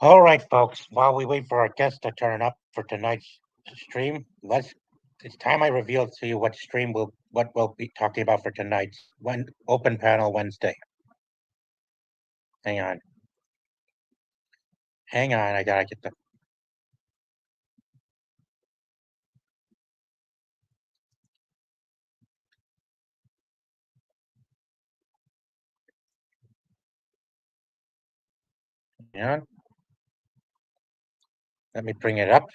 All right, folks. While we wait for our guest to turn up for tonight's stream, it's time I reveal to you what we'll be talking about for tonight's open panel Wednesday. Hang on. Hang on, I gotta get the hang on. Let me bring it up.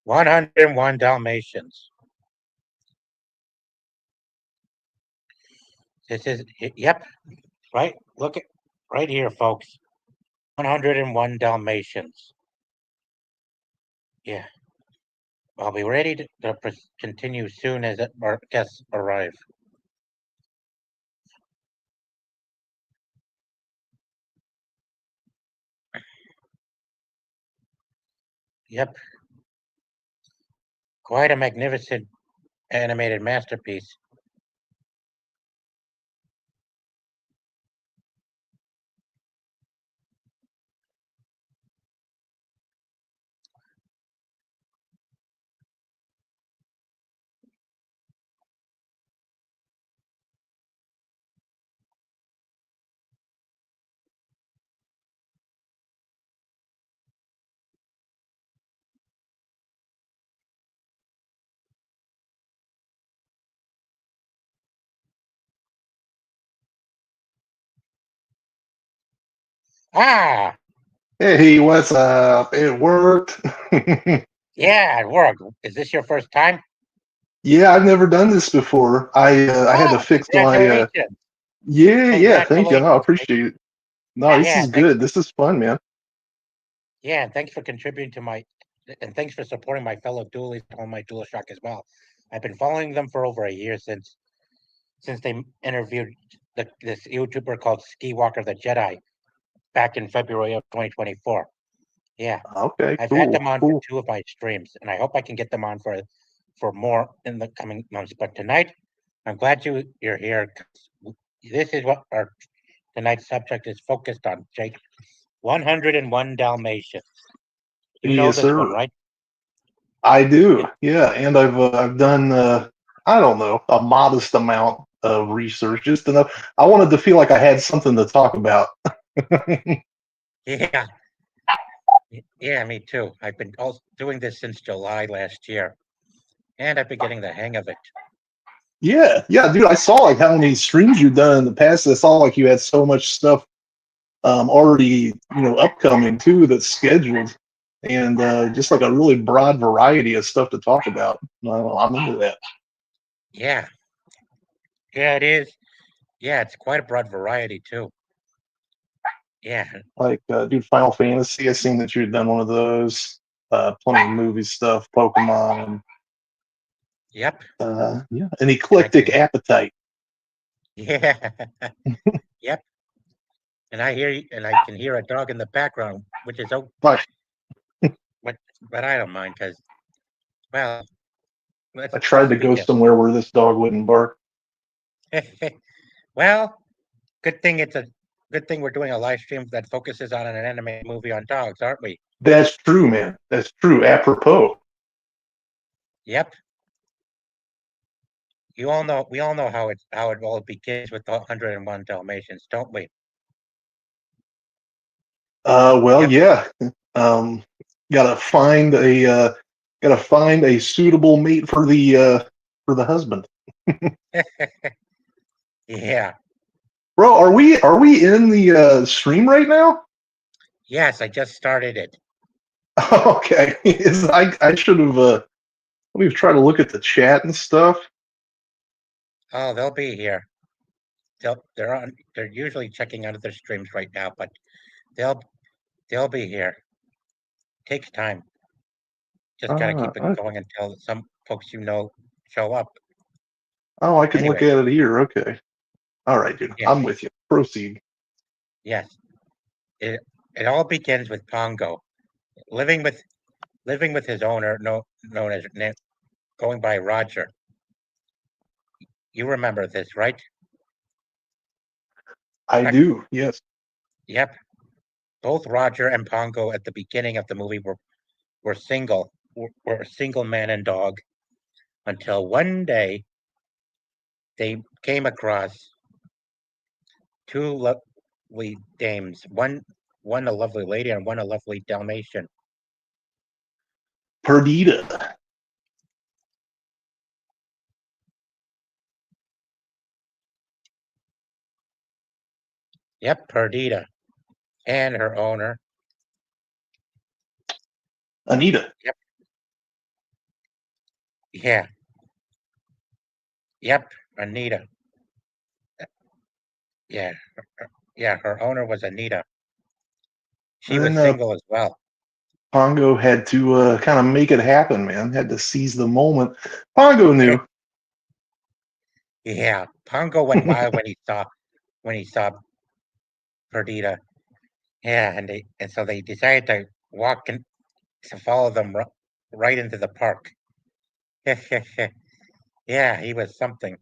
101 Dalmatians. Yep, right. Look at right here, folks. 101 Dalmatians. Yeah, I'll be ready to continue soon as our guests arrive. Yep, quite a magnificent animated masterpiece. Ah, Hey, what's up? It worked. yeah, it worked. Is this your first time? Yeah, I've never done this before. I had to Oh, fix my congratulations. yeah, thank you. No, I Congratulations. appreciate it. No, this Yeah, is good. This is fun, man. yeah, and thanks for contributing to and thanks for supporting my fellow dualies on my DualShock as well. I've been following them for over a year since they interviewed this YouTuber called Ski Walker the Jedi back in February of 2024. Yeah, Okay, I've had cool, them on for cool. two of my streams, and I hope I can get them on for more in the coming months. But tonight, I'm glad you're here. 'Cause this is what our tonight's subject is focused on, Jake. 101 Dalmatians. You know Yes, this one, sir. right? I do. It, Yeah, and I've done I don't know, a modest amount of research, just enough. I wanted to feel like I had something to talk about. yeah, yeah, me too. I've been doing this since July last year, and I've been getting the hang of it. Yeah, yeah, dude. I saw like how many streams you've done in the past. I saw like you had so much stuff already, upcoming too that's scheduled, and just like a really broad variety of stuff to talk about. I'm into that. Yeah, yeah, it is. Yeah, it's quite a broad variety too. Yeah, Like, dude, Final Fantasy. I seen that you had done one of those. Plenty of movie stuff, Pokemon. yep, Yeah, an and I eclectic can, appetite. yeah, yep, and I can hear a dog in the background, which is But but but I don't mind because well, I let's tried to go begin. somewhere where this dog wouldn't bark. Well, good thing it's a good thing we're doing a live stream that focuses on an animated movie on dogs, aren't we? That's true, man. That's true. Apropos. Yep. We all know how it all begins with the 101 Dalmatians, don't we? Well, Yep. yeah. Um, gotta find a suitable mate for the husband. Yeah. Bro, are we in the stream right now? Yes, I just started it. Okay. I should have let me try to look at the chat and stuff. Oh, they'll be here. They're usually checking out of their streams right now, but they'll they'll be here. Takes time. Just gotta keep it Uh, going until some folks show up. oh, I can look Anyway, at it here. Okay. All right, dude. yes, I'm with you. Proceed. yes. It it all begins with Pongo living with living with his owner, known as going by Roger. You remember this, right? I do. Yes. Yep. Both Roger and Pongo at the beginning of the movie were were a single man and dog until one day they came across two lovely dames. One a lovely lady and one a lovely Dalmatian. Perdita. Yep, Perdita and her owner. Anita. Yep. Yeah. Yep. Anita. Yeah. Yeah. Her owner was Anita. She And was then single as well. Pongo had to kind of make it happen, man. Had to seize the moment. Pongo knew. Yeah. Pongo went wild when he saw Perdita. Yeah, and so they decided to walk in to follow them right into the park. Yeah, he was something.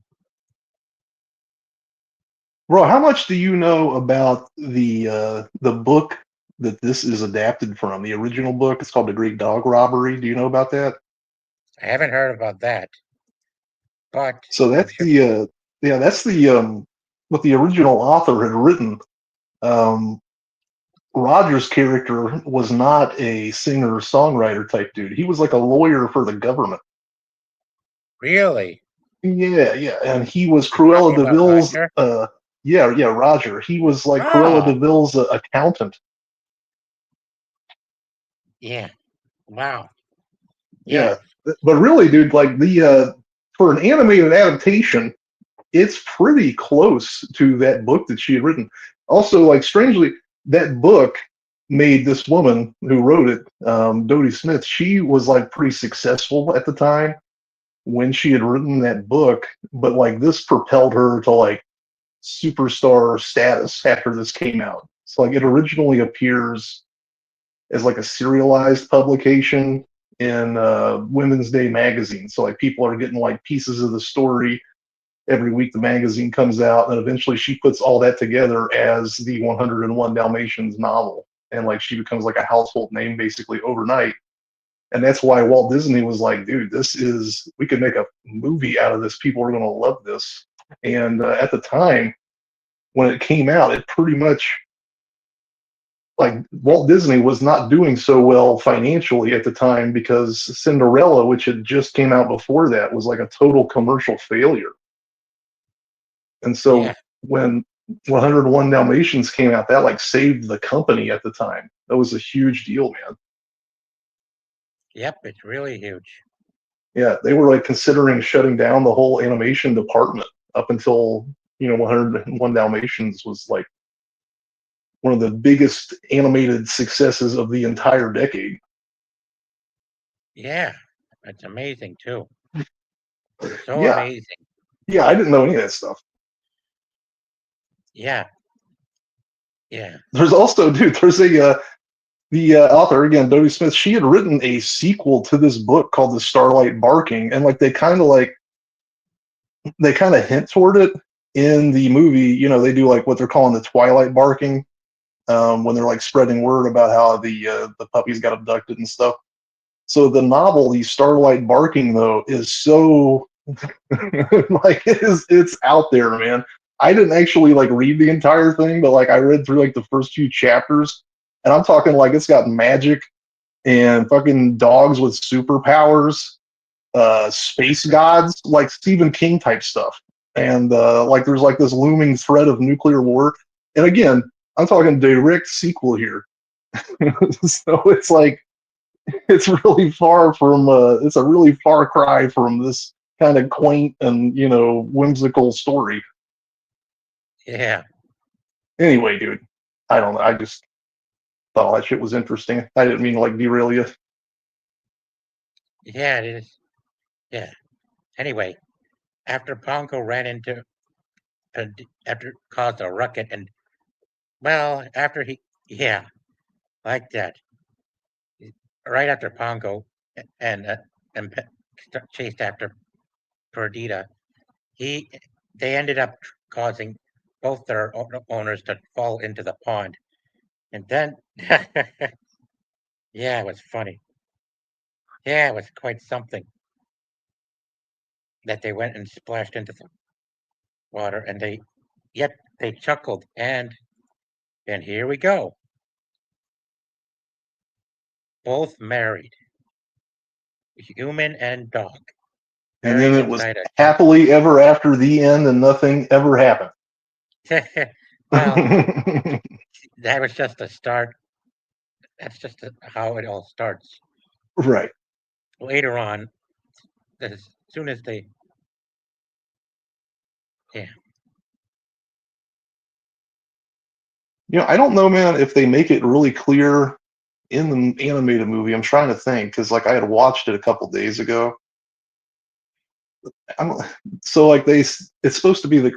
Bro, how much do you know about the book that this is adapted from? The original book. It's called The Great Dog Robbery. Do you know about that? I haven't heard about that, but So I'm that's sure. the yeah, that's the what the original author had written. Um, Roger's character was not a singer songwriter type dude. He was like a lawyer for the government. Really? Yeah, yeah, and he was You're Cruella talking about Deville's. Roger? Yeah, yeah, Roger. He was like Cruella Oh, Deville's accountant. yeah. Wow. Yeah, Yeah. but really, dude, like the for an animated adaptation, it's pretty close to that book that she had written. Also, like strangely, that book made this woman who wrote it, Dodie Smith. She was like pretty successful at the time when she had written that book, but like this propelled her to like superstar status after this came out. So like it originally appears as like a serialized publication in Women's Day magazine. So like people are getting like pieces of the story every week. The magazine comes out, and eventually she puts all that together as the 101 Dalmatians novel, and like she becomes like a household name basically overnight. And that's why Walt Disney was like, dude, this is we could make a movie out of this. People are gonna love this. And at the time when it came out, it pretty much like Walt Disney was not doing so well financially at the time because Cinderella, which had just came out before that, was like a total commercial failure. And Yeah. so when 101 Dalmatians came out, that like saved the company at the time. That was a huge deal, man. Yep. It's really huge. Yeah, they were like considering shutting down the whole animation department up until 101 Dalmatians was like one of the biggest animated successes of the entire decade. Yeah. It's amazing too. So Yeah, amazing. yeah, I didn't know any of that stuff. Yeah. Yeah. There's also, dude, there's a the author again, Dodie Smith. She had written a sequel to this book called The Starlight Barking, and like they kind of hint toward it in the movie. They do like what they're calling the Twilight Barking when they're like spreading word about how the puppies got abducted and stuff. So the novel, The Starlight Barking, though, is so like it's out there, man. I didn't actually like read the entire thing, but like I read through like the first few chapters, and I'm talking like it's got magic and fucking dogs with superpowers, space gods, like Stephen King type stuff. And like there's like this looming threat of nuclear war. And again, I'm talking direct sequel here. So it's like it's really far from it's a really far cry from this kind of quaint and whimsical story. Yeah. Anyway, dude, I don't know. I just thought all that shit was interesting. I didn't mean to like derail you. Yeah. It is. Yeah. Anyway, after Pongo ran into after caused a ruckus and well after yeah like that right after Pongo and and chased after Perdita, he they ended up causing both their owners to fall into the pond. And then, yeah, it was funny. Yeah, it was quite something that they went and splashed into the water, and yet they chuckled, and here we go, both married, human and dog, And then buried it was inside a jungle. happily ever after the end, and nothing ever happened. Well, that was just the start. That's just how it all starts. Right. Later on, as soon as they, yeah, I don't know, man, if they make it really clear in the animated movie. I'm trying to think because, like, I had watched it a couple days ago. I'm, so, like, it's supposed to be that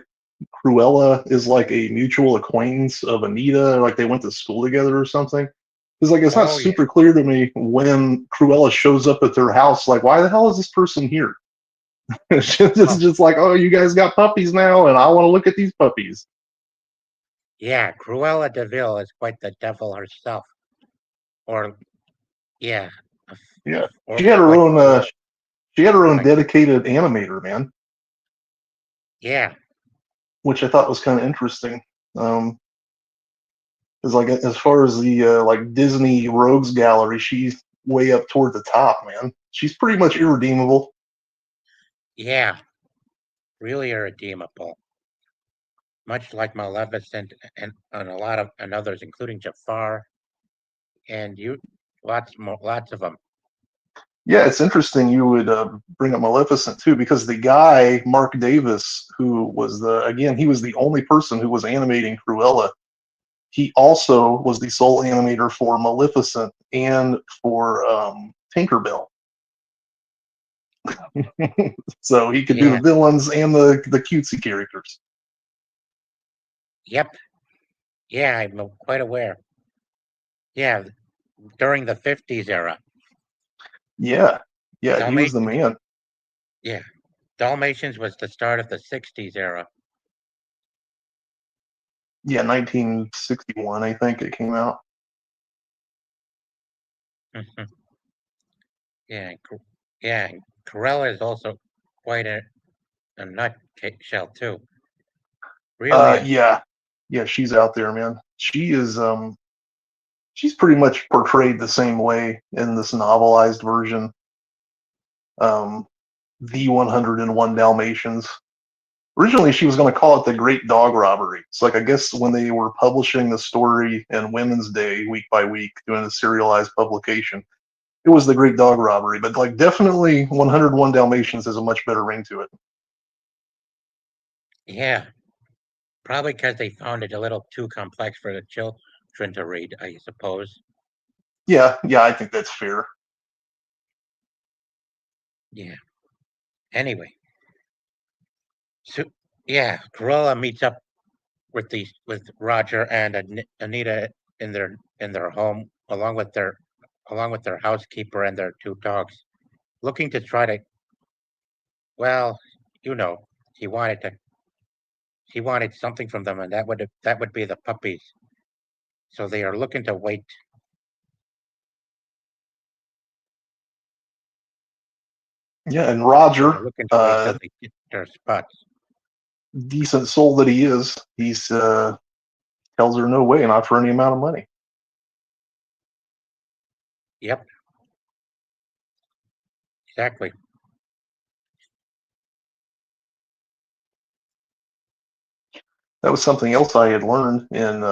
Cruella is like a mutual acquaintance of Anita, like they went to school together or something. It's like it's not oh yeah, super clear to me when Cruella shows up at their house. Like, why the hell is this person here? It's oh just like, oh, you guys got puppies now, and I want to look at these puppies. yeah, Cruella de Vil is quite the devil herself, or yeah, Yeah, or she had her quite own. or She had her own like dedicated animator, man, yeah, which I thought was kind of interesting. Um, is like as far as the like Disney Rogues Gallery, she's way up toward the top, man. She's pretty much irredeemable. yeah, really irredeemable, much like Maleficent and a lot of and others, including Jafar and you, lots of them. Yeah, it's interesting you would bring up Maleficent too, because the guy Mark Davis, who was he was the only person who was animating Cruella. He also was the sole animator for Maleficent and for Tinkerbell. So he could do the Yeah, villains and the cutesy characters. yep, yeah, I'm quite aware. Yeah, during the '50s era, Yeah, yeah, he was the Dalmatians, man. yeah, Dalmatians was the start of the '60s era. Yeah, 1961, I think it came out. Mhm. Yeah, yeah, and Corella is also quite a nutshell too. Really is. Yeah, yeah, she's out there, man. She is. She's pretty much portrayed the same way in this novelized version. Um, the 101 Dalmatians. Originally, she was going to call it the Great Dog Robbery. It's like I guess when they were publishing the story in Women's Day week by week, doing a serialized publication, it was the Great Dog Robbery. But like definitely, 101 Dalmatians has a much better ring to it. Yeah, probably because they found it a little too complex for the children to read, I suppose. Yeah, yeah, I think that's fair. Yeah. Anyway, so yeah, Corolla meets up with Roger and Anita in their home, along with their housekeeper and their two dogs, looking to try to, well, you know, he wanted to he wanted something from them, and that would be the puppies. So they are looking to wait. Yeah, and So Roger, they're looking to wait till they get their spots. decent soul that he is, he's tells her no way, not for any amount of money. Yep, exactly. That was something else I had learned in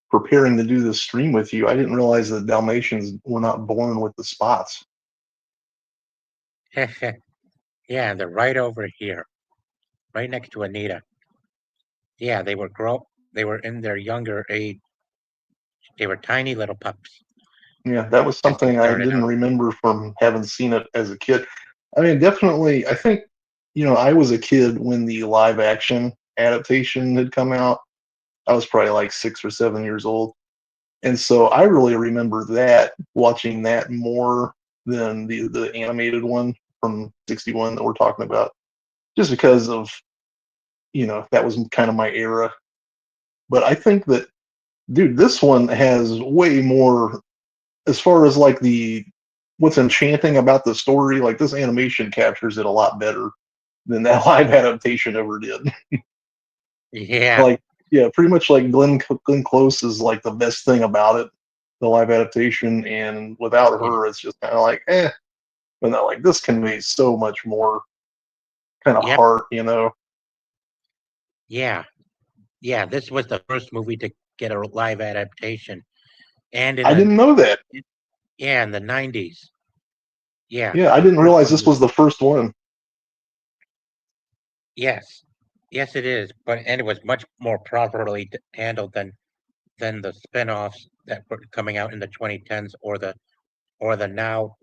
preparing to do this stream with you. I didn't realize that Dalmatians were not born with the spots. Yeah, they're right over here, right next to Anita. Yeah, they were in their younger age. They were tiny little pups Yeah, that was as they something I started didn't out. remember from having seen it as a kid. I mean, definitely, I think, I was a kid when the live action adaptation had come out. I was probably like 6 or 7 years old. And so I really remember watching that more than the animated one from 61 that we're talking about, just because of that was kind of my era. But I think that, dude, this one has way more as far as like the what's enchanting about the story. Like this animation captures it a lot better than that live adaptation ever did. Yeah, Like, yeah, pretty much like Glenn Close is like the best thing about it, the live adaptation, and without yeah, her, it's just kind of like, eh. But not like this can be so much more kind of yep, heart. yeah, yeah. This was the first movie to get a live adaptation, and I didn't know that. yeah, in the '90s. Yeah, Yeah, I didn't first realize one this was was the first one. yes, yes, it is. But and it was much more properly handled than the spin-offs that were coming out in the 2010s or the now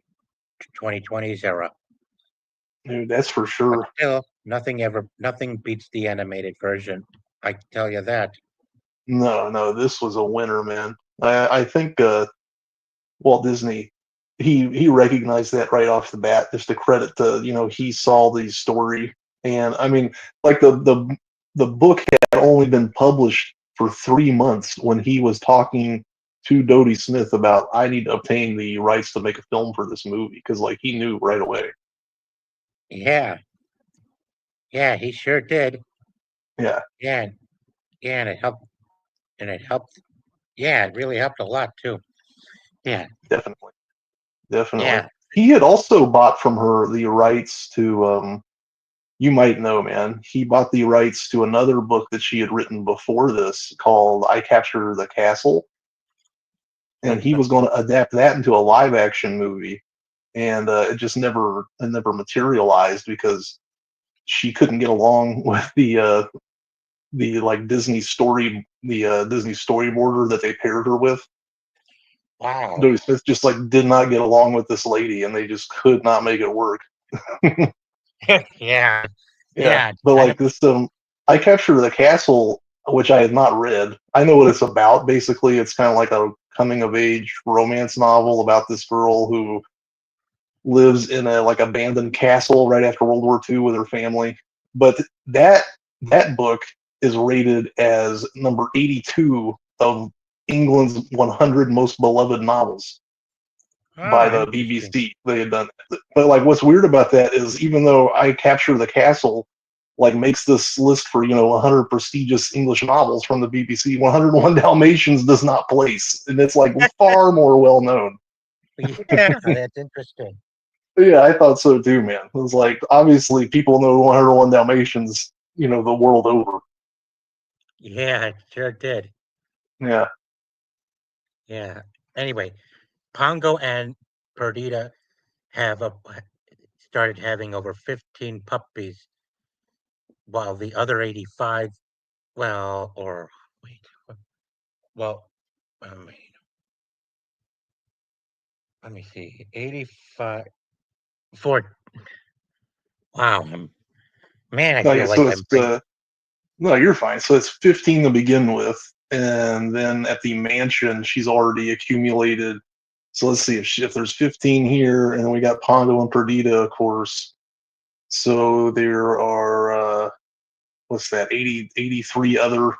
2020s era. Dude, that's for But sure. still, nothing beats the animated version. I can tell you that. No, no, this was a winner, man. I think Walt Disney he recognized that right off the bat. Just a credit to he saw the story, and I mean, like the book had only been published for 3 months when he was talking to Dodie Smith about I need to obtain the rights to make a film for this movie because like he knew right away. Yeah, yeah, he sure did. Yeah, Yeah, yeah, and it helped. Yeah, it really helped a lot too. Yeah, definitely, definitely. yeah. He had also bought from her the rights to you might know, man. He bought the rights to another book that she had written before this called I Capture the Castle, and he was going to adapt that into a live action movie, and it just never materialized because she couldn't get along with the like Disney storyboarder that they paired her with. Wow. Dodie Smith just like did not get along with this lady, and they just could not make it work. Yeah, Yeah, yeah. but Kind of. like this, I Capture the Castle, which I had not read. I know what it's about. Basically, it's kind of like a coming of age romance novel about this girl who lives in a like abandoned castle right after World War II with her family. But that book is rated as number 82 of England's 100 most beloved novels by Ah, the interesting. BBC. They had done that. But like what's weird about that is even though I Capture the Castle like makes this list for 100 prestigious English novels from the BBC, 101 Dalmatians does not place, and it's like far more well known. Yeah, that's interesting. Yeah, I thought so too, man. It was like obviously people know 101 Dalmatians, the world over. Yeah, it sure did. Yeah, Yeah. Anyway, Pongo and Perdita have started having over 15 puppies, while the other 85, well, or wait, well, um, let me see, 85 for wow, man, I no, feel yeah. like So I'm it's no, you're fine. So it's 15 to begin with, and then at the mansion, she's already accumulated. So let's see if there's 15 here, and we got Pongo and Perdita, of course. So there are what's that? 83 other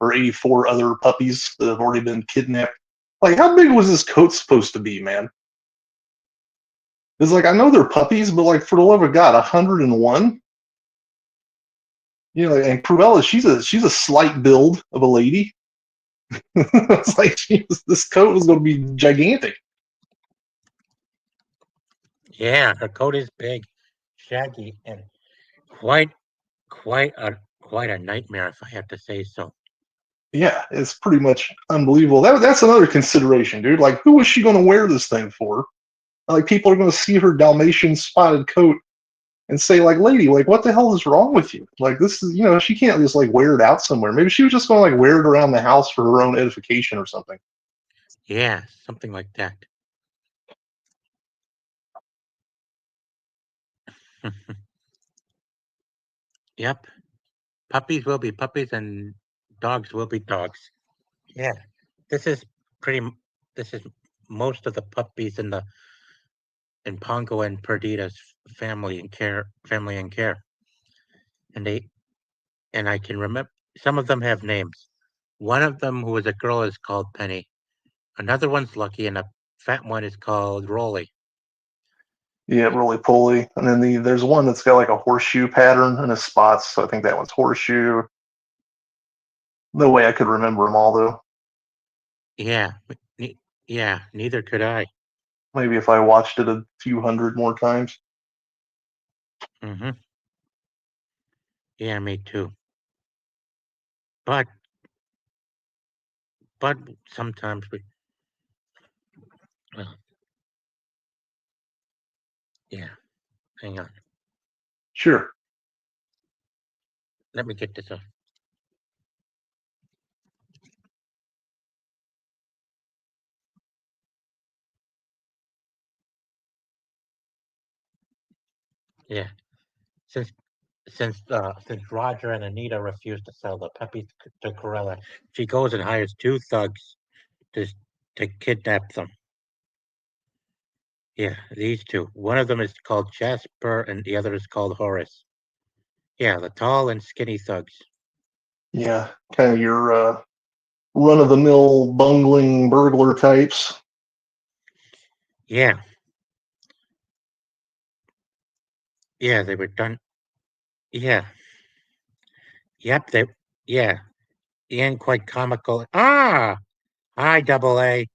or 84 other puppies that have already been kidnapped. Like, how big was this coat supposed to be, man? It's like I know they're puppies, but like for the love of God, 101. And Cruella, she's a slight build of a lady. It's like this coat was going to be gigantic. yeah, her coat is big, shaggy, and quite quite a nightmare, if I have to say so. Yeah, it's pretty much unbelievable. That's another consideration, dude. Like, who is she going to wear this thing for? Like, people are going to see her Dalmatian spotted coat and say, like, lady, like, what the hell is wrong with you? Like, this is, she can't just like wear it out somewhere. Maybe she was just going to like wear it around the house for her own edification or something. Yeah, something like that. Yep, puppies will be puppies, and dogs will be dogs. Yeah, this is pretty. This is most of the puppies in Pongo and Perdita's family and care, and they and I can remember some of them have names. One of them, who is a girl, is called Penny. Another one's Lucky, and a fat one is called Rolly. Yeah, roly poly. And then there's one that's got like a horseshoe pattern in his spots. So I think that one's horseshoe. No way I could remember them all though. Yeah, yeah. Neither could I. Maybe if I watched it a few hundred more times. Mm-hmm. Yeah, me too. But but sometimes we. Well, yeah. Hang on. Sure. Let me get this up. Yeah. Since since Roger and Anita refused to sell the puppies to Corella, she goes and hires two thugs to to kidnap them. Yeah, these two. One of them is called Jasper, and the other is called Horace. Yeah, the tall and skinny thugs. Yeah, kind of your run of the mill bungling burglar types. Yeah, yeah, they were done. Yeah, yep, they. Yeah, and quite comical. Ah, hi, Double A.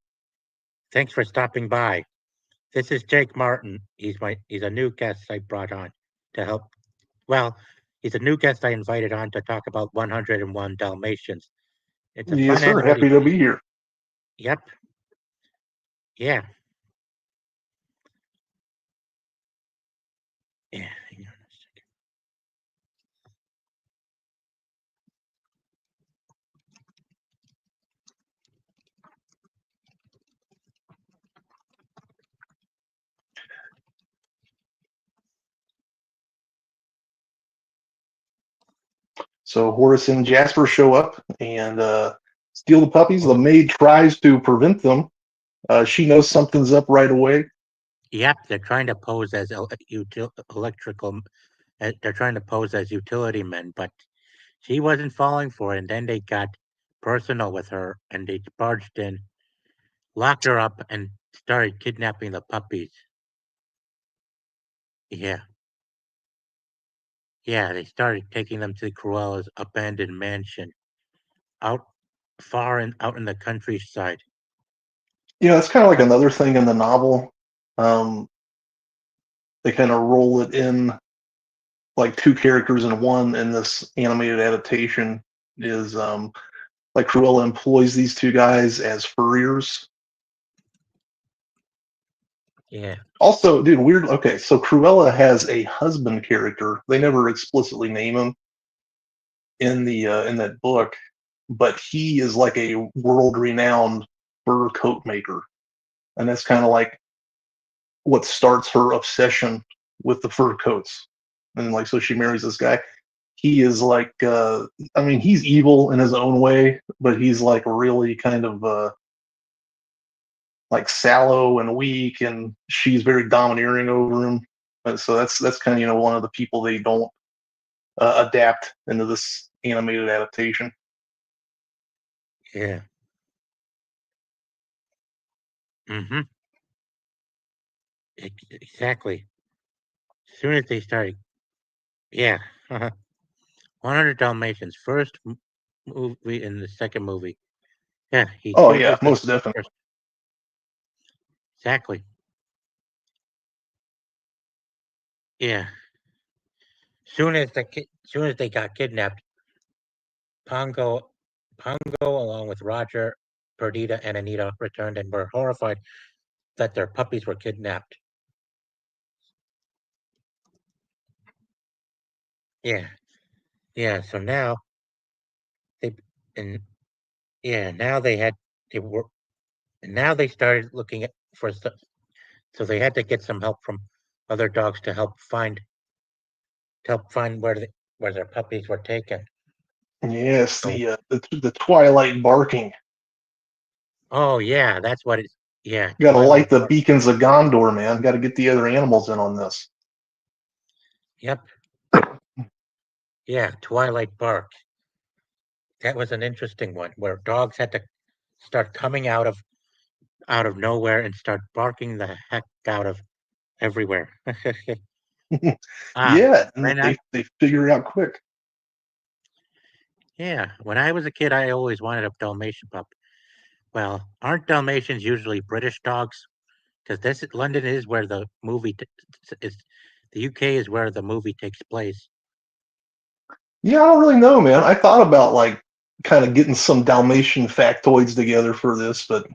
Thanks for stopping by. This is Jake Martin. He's a new guest I brought on to help. Well, he's a new guest I invited on to talk about 101 Dalmatians. It's a Yes, fun sir. Happy animated. to be here. Yep. Yeah. Yeah. Hang on a second. So Horace and Jasper show up and steal the puppies. The maid tries to prevent them. She knows something's up right away. Yep. They're trying to pose as electrical. They're trying to pose as utility men, but she wasn't falling for it. And then they got personal with her, and they barged in, locked her up, and started kidnapping the puppies. Yeah. Yeah, they started taking them to Cruella's abandoned mansion out out in the countryside. It's kind of like another thing in the novel. Um, they kind of roll it in like two characters in one in this animated adaptation. Is like Cruella employs these two guys as furriers. Yeah, Also, dude, weird. Okay, so Cruella has a husband character. They never explicitly name him in that book, but he is like a world-renowned fur coat maker, and that's kind of like what starts her obsession with the fur coats. And like, so she marries this guy. He is like, I mean, he's evil in his own way, but he's like really kind of like sallow and weak, and she's very domineering over him. So that's kind of one of the people they don't adapt into this animated adaptation. yeah. Mm-hmm. Exactly. As soon as they started, yeah. 100 Dalmatians, first movie and the second movie. Yeah, he Oh yeah, chooses the most definitely. first. Exactly. Yeah. Soon as they got kidnapped, Pongo, Pongo, along with Roger, Perdita, and Anita, returned and were horrified that their puppies were kidnapped. Yeah, yeah. So now they and yeah, now they were and now they started looking at for stuff. So they had to get some help from other dogs to help find where their puppies were taken. Yes, So the twilight barking. oh yeah, that's what it's yeah, Got to light Twilight the Park. beacons of Gondor, man. Got to get the other animals in on this. Yep, Yeah, Twilight Bark. That was an interesting one where dogs had to start coming out of nowhere and start barking the heck out of everywhere. Ah, Yeah, and when I they figure it out quick. yeah, when I was a kid, I always wanted a Dalmatian pup. Well, aren't Dalmatians usually British dogs? Because this London is where the movie is. The UK is where the movie takes place. Yeah, I don't really know, man. I thought about like kind of getting some Dalmatian factoids together for this, but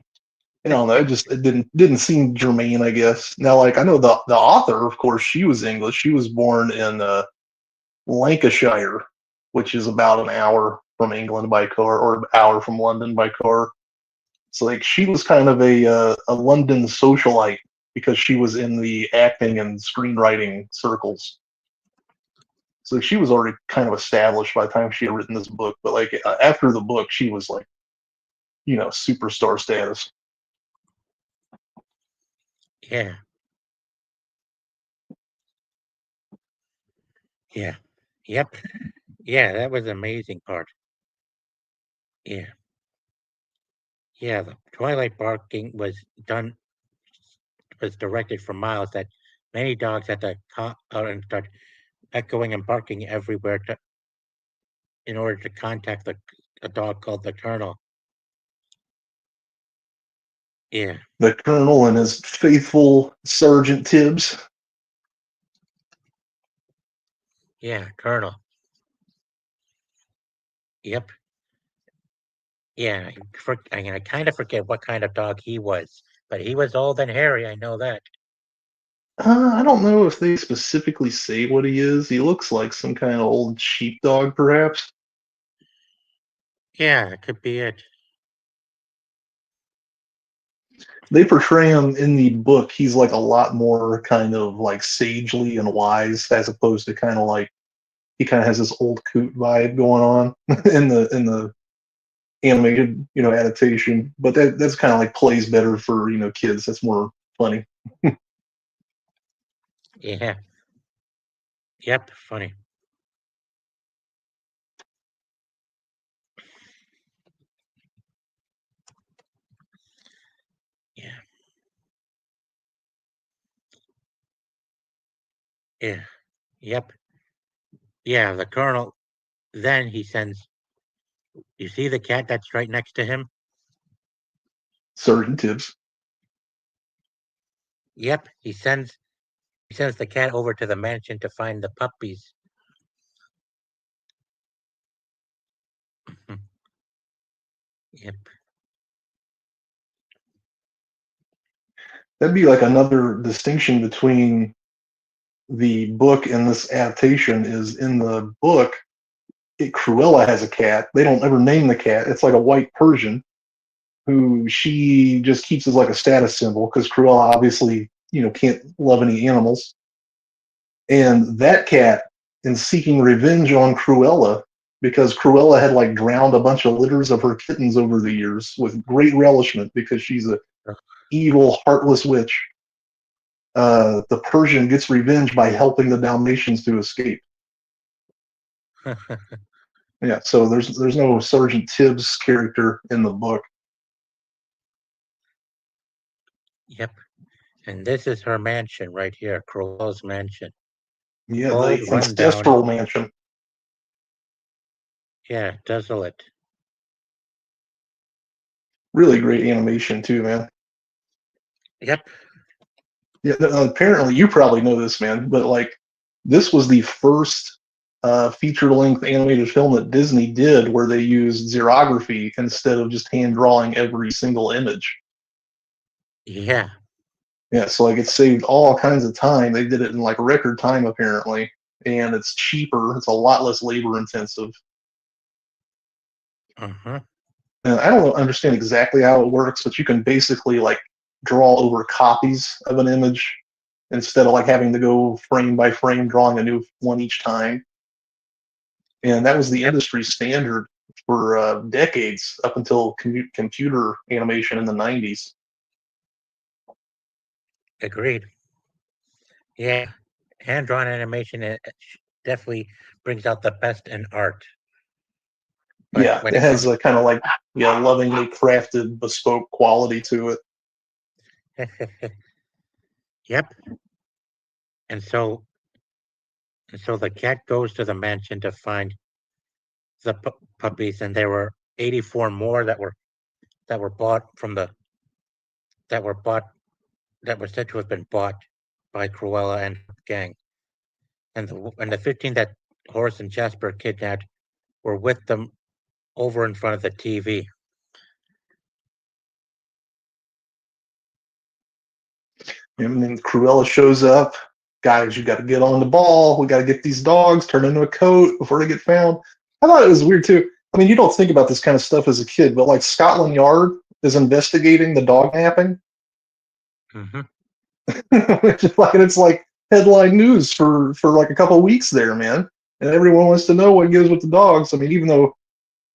I don't know. It didn't seem germane, I guess. Now, like I know the author, of course, she was English. She was born in Lancashire, which is about an hour from England by car, or an hour from London by car. So like she was kind of a London socialite because she was in the acting and screenwriting circles. So she was already kind of established by the time she had written this book. But like after the book, she was like superstar status. Yeah, yeah, yep, yeah. That was the amazing part. Yeah, yeah. The Twilight barking was directed from miles. That many dogs had to out and start echoing and barking everywhere in order to contact a dog called the Colonel. Yeah, The Colonel and his faithful Sergeant Tibbs. yeah, Colonel. Yep. Yeah, I kind of forget what kind of dog he was, but he was old and hairy. I know that. I don't know if they specifically say what he is. He looks like some kind of old sheepdog, perhaps. Yeah, it could be it. They portray him in the book. He's like a lot more kind of like sagely and wise, as opposed to kind of like he kind of has this old coot vibe going on in the animated adaptation. But that's kind of like plays better for kids. That's more funny. Yeah. Yep. Funny. Yeah. Yeah. Yep. Yeah. The colonel. Then he sends. You see the cat that's right next to him? Sergeant Tibbs. Yep. He sends the cat over to the mansion to find the puppies. Mhm. Yep. That'd be like another distinction between the book and this adaptation is in the book, Cruella has a cat. They don't ever name the cat. It's like a white Persian who she just keeps as like a status symbol because Cruella obviously, can't love any animals. And that cat, in seeking revenge on Cruella, because Cruella had like drowned a bunch of litters of her kittens over the years with great relishment because she's a evil, heartless witch. The Persian gets revenge by helping the Dalmatians to escape. Yeah, so there's no Sergeant Tibbs character in the book. Yep. And this is her mansion right here, Crowell's mansion. Yeah, Old, the rundown. ancestral mansion. Yeah, desolate. Really great animation too, man. Yep. Yeah, apparently you probably know this, man, but like this was the first feature-length animated film that Disney did where they used xerography instead of just hand drawing every single image. Yeah. Yeah, so like it saved all kinds of time. They did it in like record time apparently, and it's cheaper. It's a lot less labor intensive. Uh-huh. And I don't understand exactly how it works, but you can basically like draw over copies of an image instead of like having to go frame by frame drawing a new one each time. And that was the Yep. industry standard for decades up until computer animation in the 90s. Agreed. Yeah. Hand drawn animation definitely brings out the best in art. But Yeah, when it it has comes, a kind of like lovingly crafted, bespoke quality to it. yep. And so the cat goes to the mansion to find the puppies, and there were 84 more that were bought from the that were bought that were said to have been bought by Cruella and her gang, and the 15 that Horace and Jasper kidnapped were with them over in front of the TV. And then Cruella shows up. Guys, you got to get on the ball. We got to get these dogs turned into a coat before they get found. I thought it was weird too. I mean, you don't think about this kind of stuff as a kid, but like Scotland Yard is investigating the dog napping, Hmm. which is like it's like headline news for like a couple of weeks there, man. And everyone wants to know what gives with the dogs. I mean, even though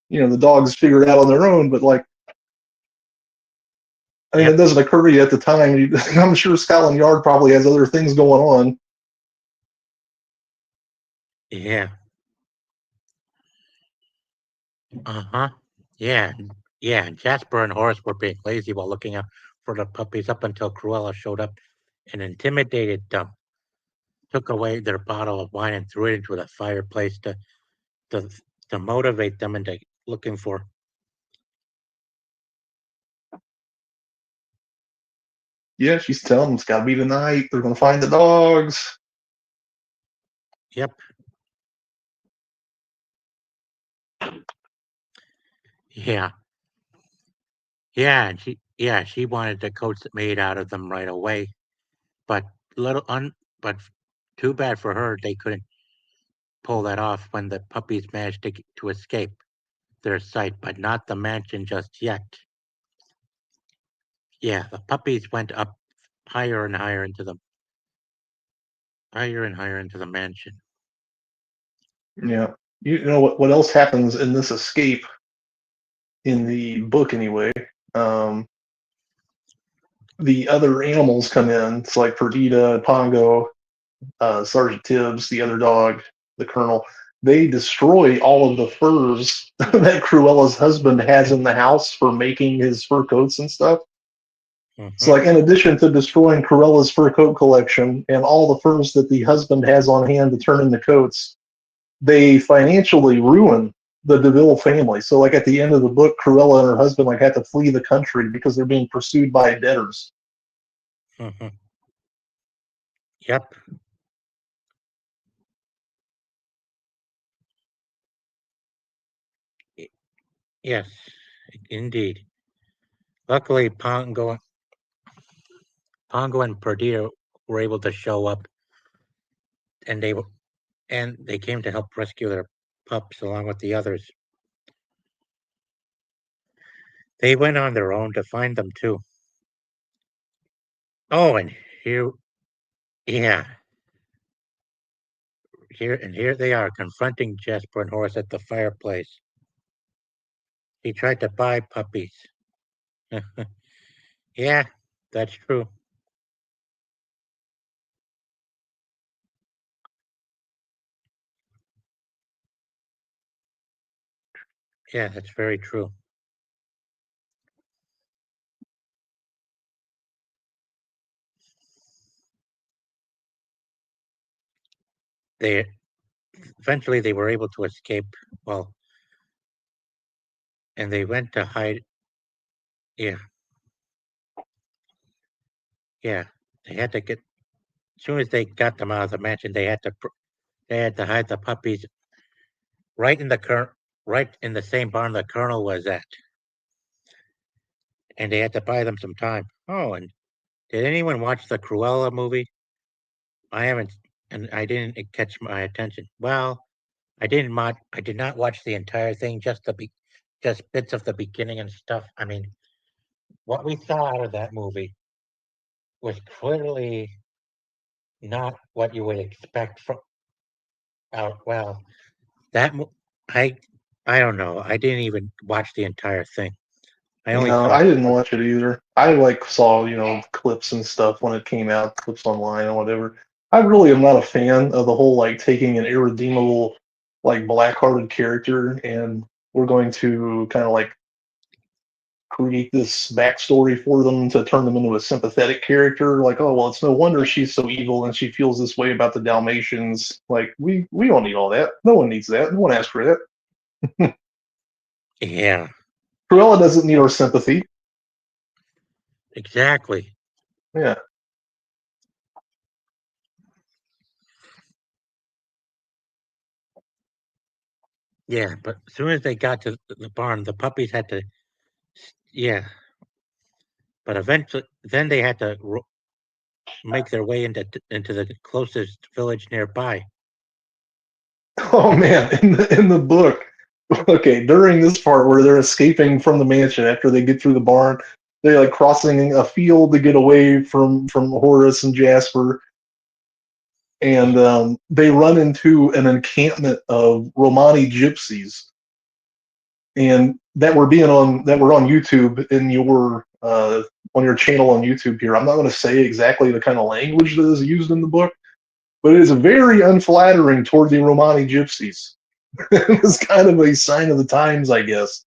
the dogs figure it out on their own, but like I mean, it Yep. doesn't occur to you at the time. I'm sure Scotland Yard probably has other things going on. Yeah. Uh-huh. Yeah. Yeah. Jasper and Horace were being lazy while looking out for the puppies up until Cruella showed up and intimidated them, took away their bottle of wine and threw it into the fireplace to to motivate them into looking for. Yeah, she's telling them it's got to be tonight. They're going to find the dogs. Yep. Yeah. She wanted the coats made out of them right away, but little un but too bad for her they couldn't pull that off when the puppies managed to escape their sight, but not the mansion just yet. Yeah, the puppies went up higher and higher into the mansion. Yeah. You know what else happens in this escape in the book anyway? Um, the other animals come in. It's like Perdita, Pongo, Sergeant Tibbs, the other dog, the Colonel. They destroy all of the furs that Cruella's husband has in the house for making his fur coats and stuff. So, Hmm. like, in addition to destroying Cruella's fur coat collection and all the furs that the husband has on hand to turn into coats, they financially ruin the DeVille family. So, like, at the end of the book, Cruella and her husband like had to flee the country because they're being pursued by debtors. Hmm. Yep. y- Yes, indeed. Luckily, Pongo and Perdita were able to show up, and they came to help rescue their pups along with the others. They went on their own to find them too. Oh, and here, yeah, here they are confronting Jasper and Horace at the fireplace. He tried to buy puppies. Yeah, that's true. Yeah, that's very true. They eventually they were able to escape. Well, and they went to hide. Yeah, yeah. They had to get as soon as they got them out of the mansion. They had to hide the puppies right in the right in the same barn the colonel was at, and they had to buy them some time. Oh, and did anyone watch the Cruella movie? I haven't, and I didn't catch my attention. Well, I did not watch the entire thing, just bits of the beginning and stuff. I mean, what we saw out of that movie was clearly not what you would expect from out. Well, that mo- I I don't know. I didn't even watch the entire thing. I only No, saw. I didn't watch it either. I like saw clips and stuff when it came out, clips online and whatever. I really am not a fan of the whole like taking an irredeemable like black-hearted character, and we're going to kind of like create this backstory for them to turn them into a sympathetic character. Like, oh well, it's no wonder she's so evil and she feels this way about the Dalmatians. Like, we don't need all that. No one needs that. No one asked for that. Yeah, Cruella doesn't need our sympathy. exactly. Yeah. Yeah, but as soon as they got to the barn, the puppies had to. Yeah, but eventually, then they had to make their way into the closest village nearby. Oh man, in the book, okay, during this part where they're escaping from the mansion after they get through the barn, they're like crossing a field to get away from Horace and Jasper, and they run into an encampment of Romani gypsies, and that were on YouTube in your on your channel on YouTube here. I'm not going to say exactly the kind of language that is used in the book, but it is very unflattering toward the Romani gypsies. It's kind of a sign of the times, I guess.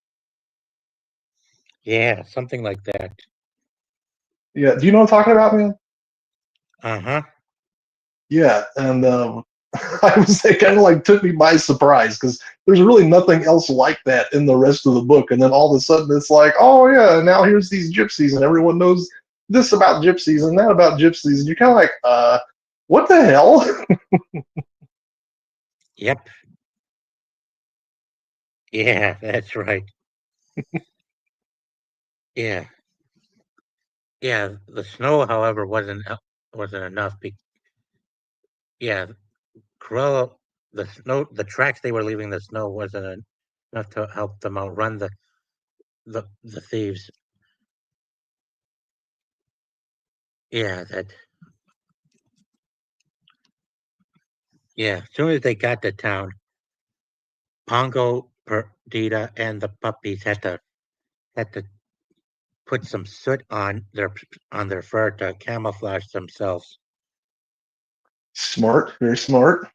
Yeah, something like that. Yeah. Do you know what I'm talking about, man? Uh-huh. Yeah. And I was that kind of like took me by surprise because there's really nothing else like that in the rest of the book. And then all of a sudden it's like, oh yeah, now here's these gypsies and everyone knows this about gypsies and that about gypsies. And you're kind of like, what the hell? Yep. Yeah, that's right. Yeah. Yeah, the snow, however, wasn't enough. Yeah, Cruella, the tracks they were leaving the snow wasn't enough to help them outrun the thieves. Yeah, that. Yeah, as soon as they got to town, Pongo, Perdita, and the puppies had to put some soot on their fur to camouflage themselves. Smart, very smart.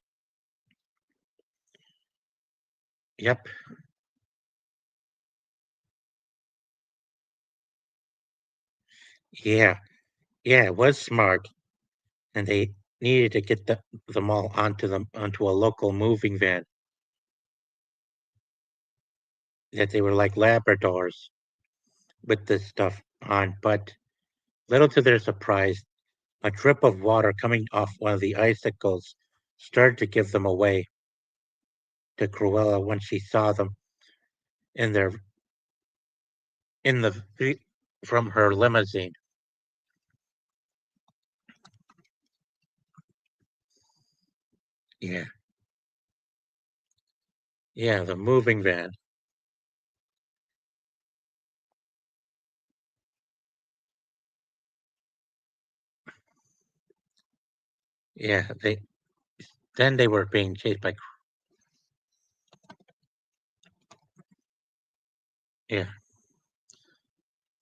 Yep. Yeah. Yeah, it was smart, and they needed to get them all onto a local moving van that they were like Labradors with this stuff on. But little to their surprise, a drip of water coming off one of the icicles started to give them away to Cruella when she saw them in their in the from her limousine. Yeah, yeah, the moving van. Yeah, they were being chased by. Yeah,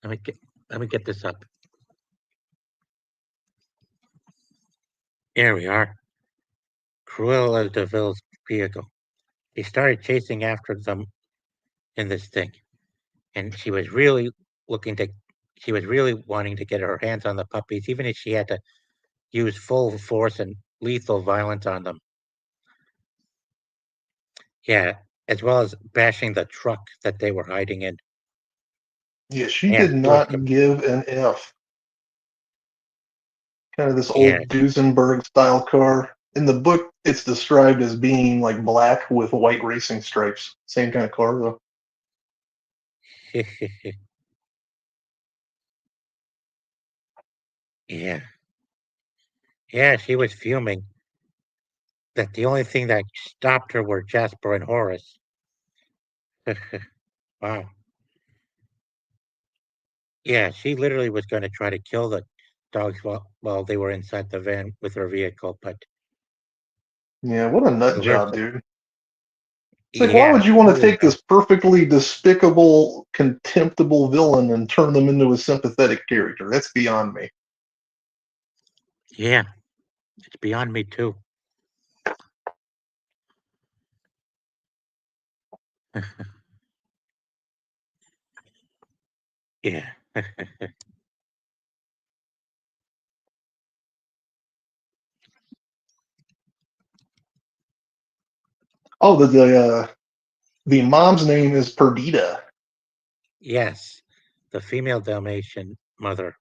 let me get let me get this up. Here we are. Cruella de Vil's vehicle. She started chasing after them in this thing, and looking to. She was really wanting to get her hands on the puppies, even if she had to use full force and lethal violence on them. Yeah, as well as bashing the truck that they were hiding in. Yeah, she Yeah, did she was. not give an F. Kind of this Yeah, old Duesenberg style car. In the book, it's described as being like black with white racing stripes. Same kind of car though. yeah, yeah. She was fuming that the only thing that stopped her were Jasper and Horace. Wow. Yeah, she literally was going to try to kill the dogs while they were inside the van with her vehicle, but Yeah, what a nut to her, job, dude. It's like, why yeah, would you want to totally take not. this perfectly despicable, contemptible villain and turn them into a sympathetic character? That's beyond me. Yeah, it's beyond me too. Yeah. Oh, the mom's name is Perdita, Yes. The female Dalmatian mother.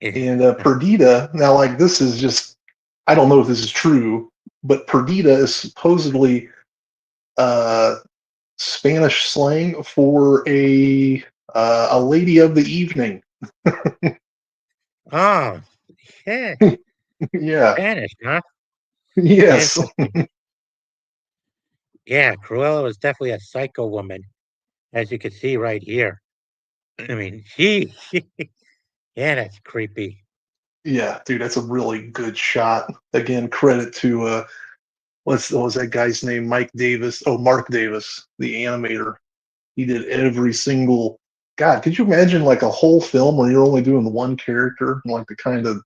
Eh, and Perdita. Now, like this is just I don't know if this is true, but Perdita is supposedly uh, Spanish slang for a lady of the evening. Oh, yeah. Yeah. Spanish, huh? Yes. Interesting. Yeah, Cruella was definitely a psycho woman, as you can see right here. I mean, yeah, that's creepy. Yeah, dude, that's a really good shot. Again, credit to what was that guy's name? Mike Davis. Oh, Mark Davis, the animator. He did every single. God, could you imagine like a whole film where you're only doing one character and like the kind of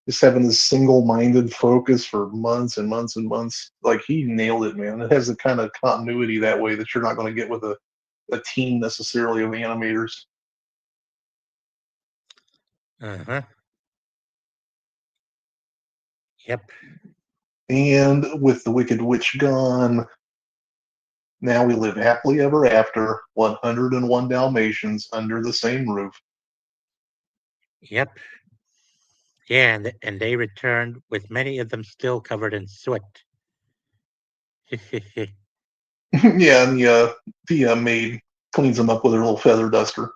just having this single-minded focus for months and months and months? Like he nailed it, man. It has the kind of continuity that way that you're not going to get with a team necessarily of animators. Uh-huh. Yep. And with the Wicked Witch gone, now we live happily ever after, 101 Dalmatians under the same roof. Yep. Yeah, and they returned with many of them still covered in soot. Yeah, and the maid cleans them up with her little feather duster.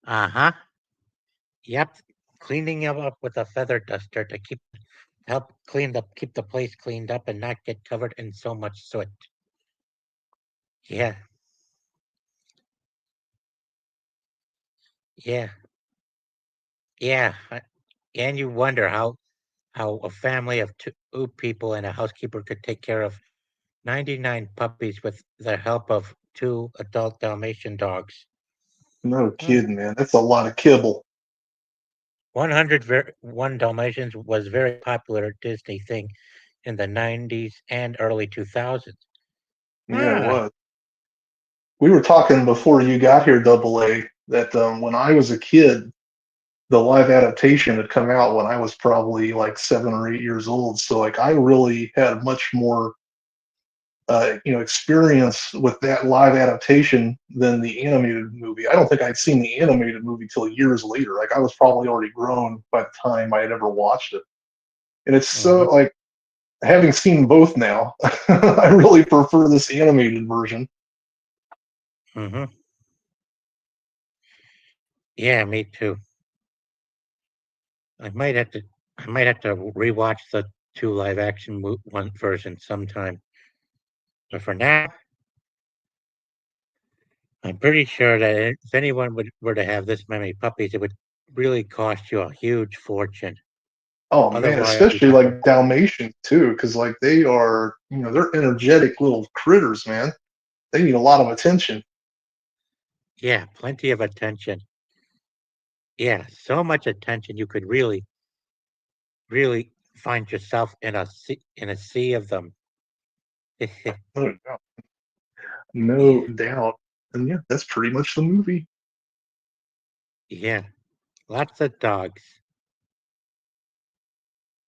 Uh-huh. Yep. Cleaning them up with a feather duster to help keep the place cleaned up and not get covered in so much soot. Yeah. Yeah. Yeah. And you wonder how a family of two people and a housekeeper could take care of 99 puppies with the help of two adult Dalmatian dogs. No Hmm. kidding, man. That's a lot of kibble. 101 Dalmatians was very popular Disney thing in the 90s and early 2000s. Yeah, it Ah, was. We were talking before you got here, Double A, that when I was a kid, the live adaptation had come out when I was probably like 7 or 8 years old. So like I really had much more experience with that live adaptation than the animated movie. I don't think I'd seen the animated movie till years later. Like I was probably already grown by the time I had ever watched it. And it's so mm-hmm, like having seen both now, I really prefer this animated version. mm-hmm. Yeah, me too. I might have to I might have to rewatch the two live action one version sometime. But for now, I'm pretty sure that if anyone were to have this many puppies, it would really cost you a huge fortune. Oh man, Otherwise, you'd especially have to, like Dalmatians too, because like they are, they're energetic little critters, man. They need a lot of attention. yeah, plenty of attention. Yeah, so much attention you could really find yourself in a sea of them. No doubt. No Yeah, doubt. And yeah, that's pretty much the movie. yeah, lots of dogs.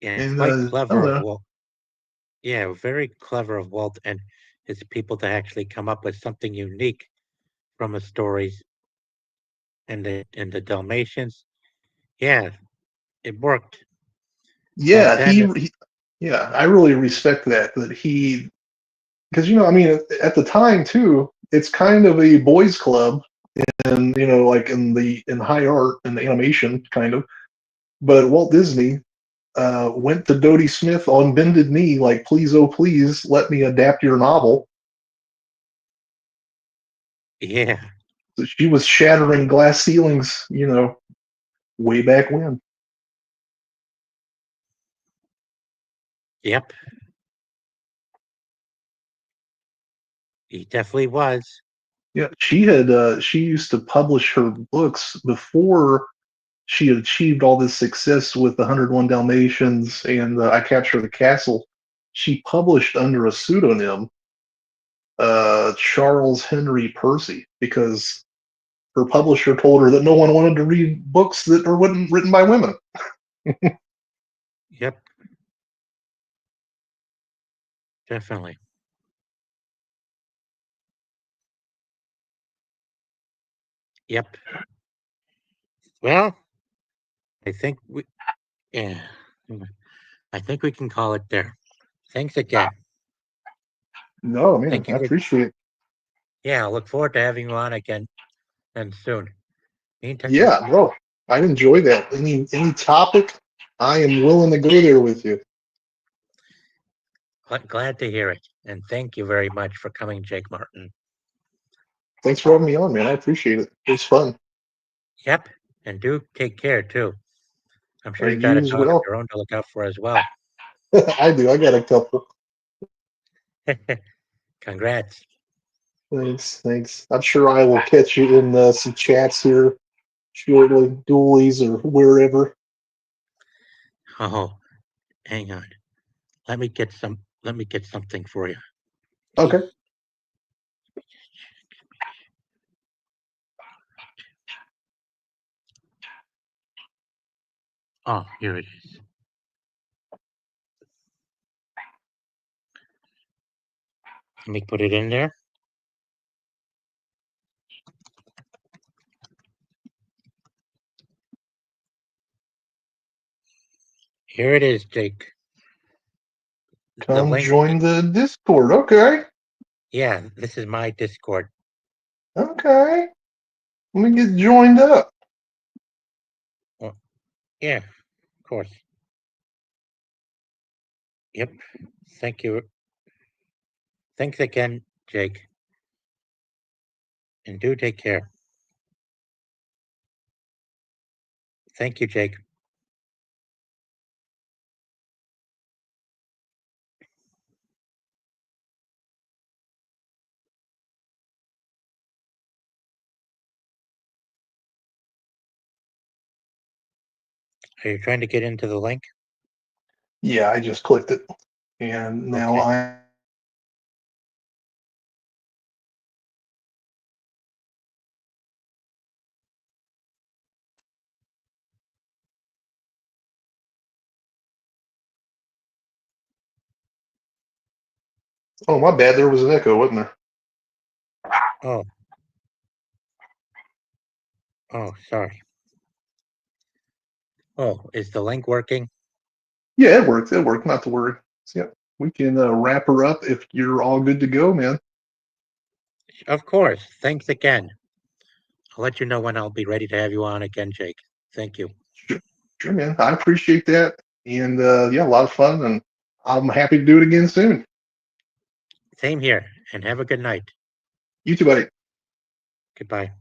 And it's And quite I don't clever of know. Walt. Yeah, very clever of Walt and his people to actually come up with something unique from the stories and the Dalmatians. Yeah, it worked. Back Yeah, then, yeah, I really respect that he because I mean at the time too, it's kind of a boys club and like in high art and animation kind of. But Walt Disney went to Dodie Smith on bended knee, like, please, oh, please, let me adapt your novel. yeah, So she was shattering glass ceilings, way back when. yep, he definitely was. Yeah, she used to publish her books before she had achieved all this success with the 101 Dalmatians and I Capture the Castle. she published under a pseudonym, Charles Henry Percy, because her publisher told her that no one wanted to read books that are written by women. Yep. Definitely. Yep. Well, I think yeah, I think we can call it there. Thanks again. No, man, Thank you I for, appreciate it. yeah, I look forward to having you on again and soon. Meantime, Yeah, no, I enjoy that. Any topic, I am willing to go there with you. glad to hear it. And thank you very much for coming, Jake Martin. Thanks for having me on, man. I appreciate it. It was fun. Yep. And do take care too. I'm sure you got You a as dog of well. your own to look out for as well. I do. I got a couple. Congrats. Thanks. Thanks. I'm sure I will catch you in some chats here shortly, dualies or wherever. Oh, hang on. Let me get something for you. Okay. Oh, here it is. Let me put it in there. Here it is, Jake. The Come link. join the Discord. Okay. Yeah, this is my Discord. Okay. Let me get joined up. Well, yeah, of course. Yep. Thank you. Thanks again, Jake. And do take care. Thank you, Jake. Are you trying to get into the link? Yeah, I just clicked it. And now Okay. I Oh, my bad. There was an echo, wasn't there? Oh, oh, sorry. Oh, is the link working? Yeah, it worked. It worked. Not to worry. So, yeah, we can wrap her up if you're all good to go, man. Of course. Thanks again. I'll let you know when I'll be ready to have you on again, Jake. Thank you. Sure, sure, man. I appreciate that. And yeah, a lot of fun. And I'm happy to do it again soon. Same here, and have a good night. You too, buddy. Goodbye.